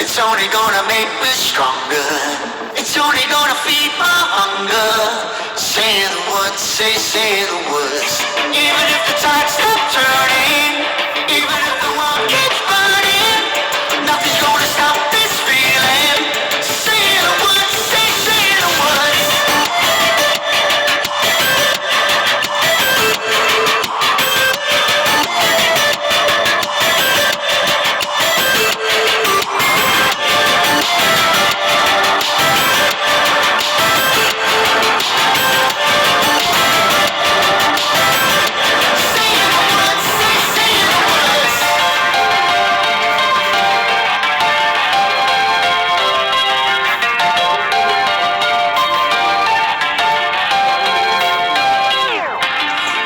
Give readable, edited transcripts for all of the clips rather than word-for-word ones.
It's only gonna make me stronger. It's only gonna feed my hunger. Say the words, say the words. Even if the tide stops turning, even if the world keeps burning, nothing's gonna stop this feeling. Say the words, say the words.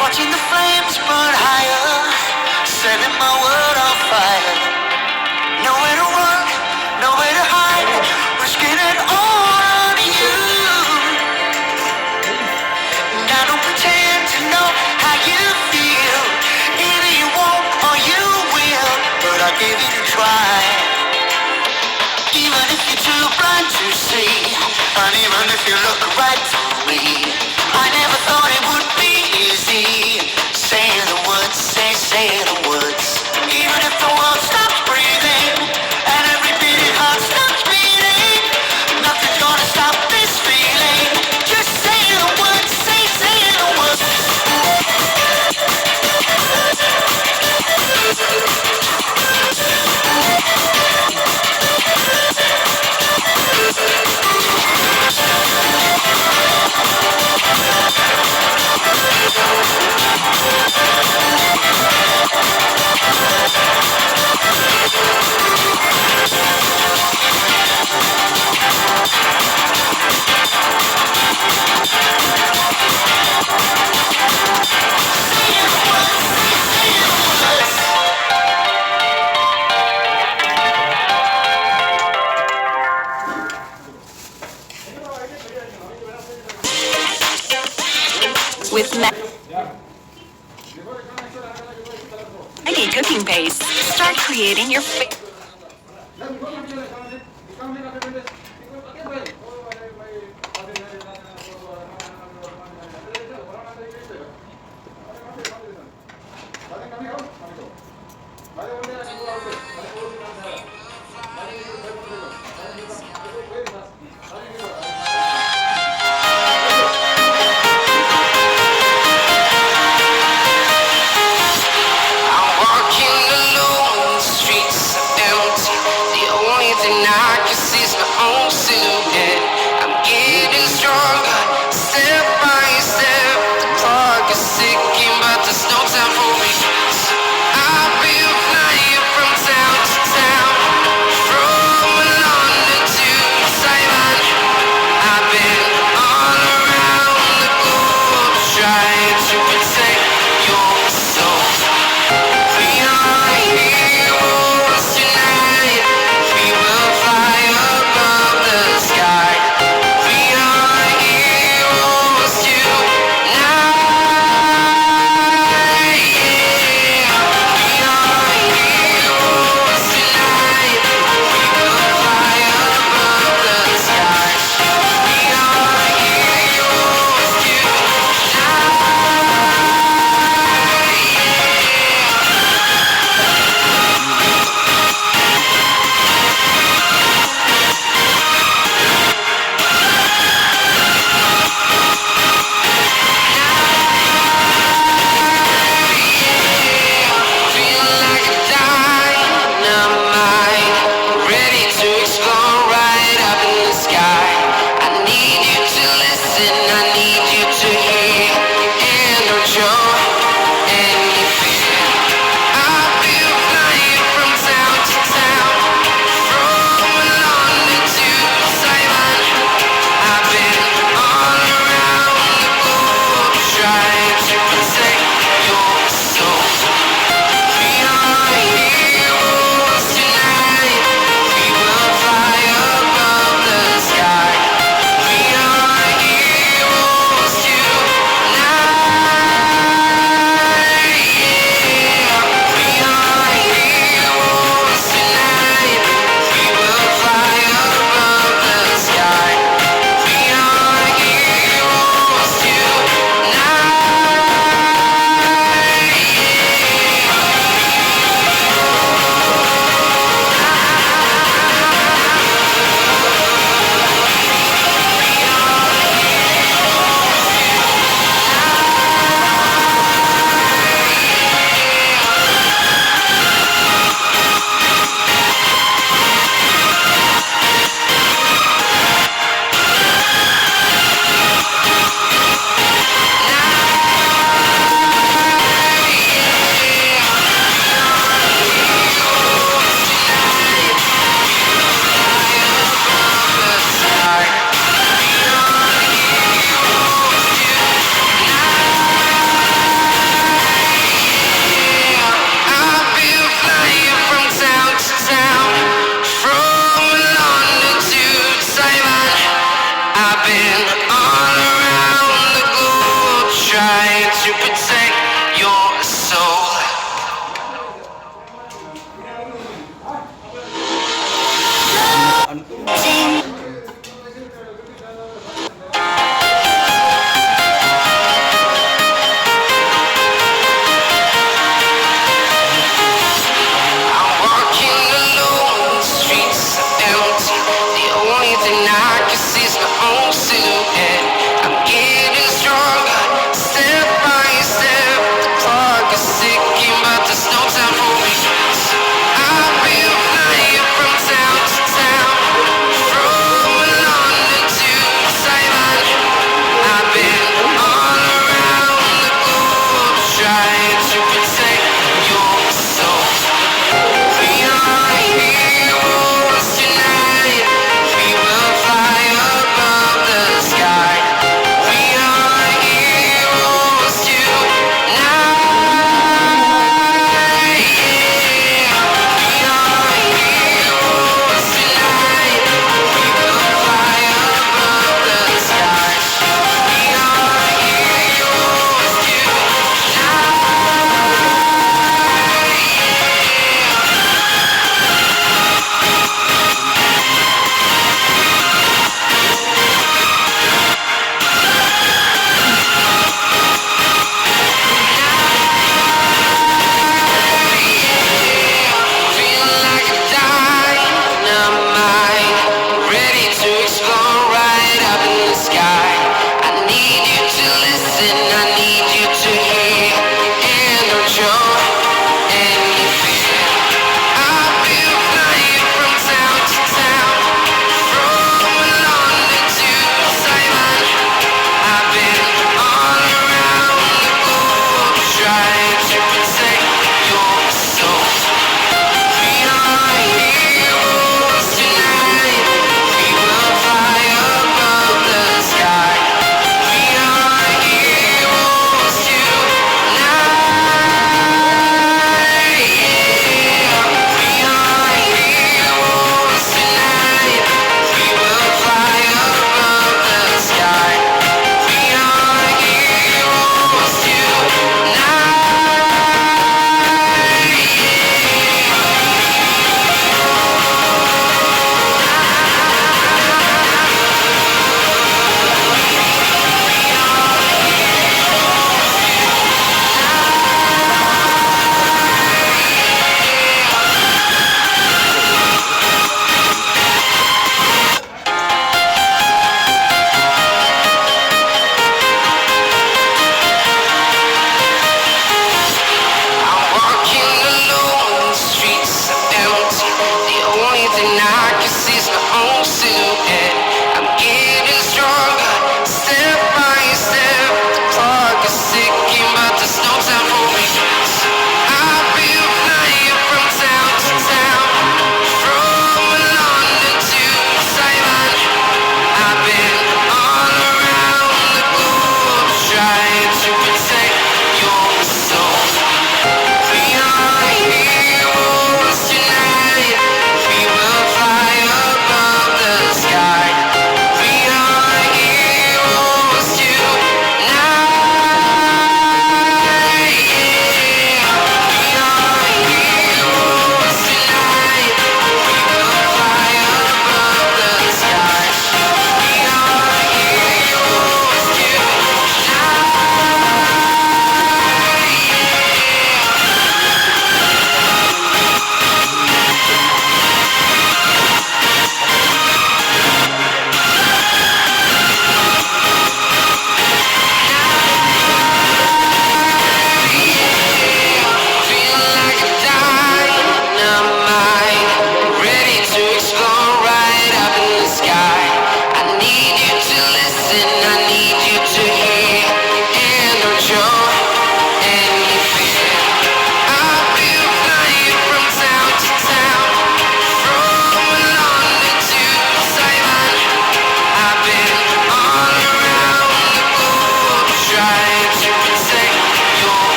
Watching the flames burn higher, setting my world on fire. Nowhere to run, nowhere to hide, risking it all on you. And I don't pretend to know how you feel. Either you won't or you will, but I'll give it a try. Even if you're too blind to see, and even if you look right through me, I never thought it would be easy. Say the words, say the words. Even if the world stops breathing and every beating heart stops beating, nothing's gonna stop this feeling. Just say the words, say the words. With Maggie cooking paste, start creating your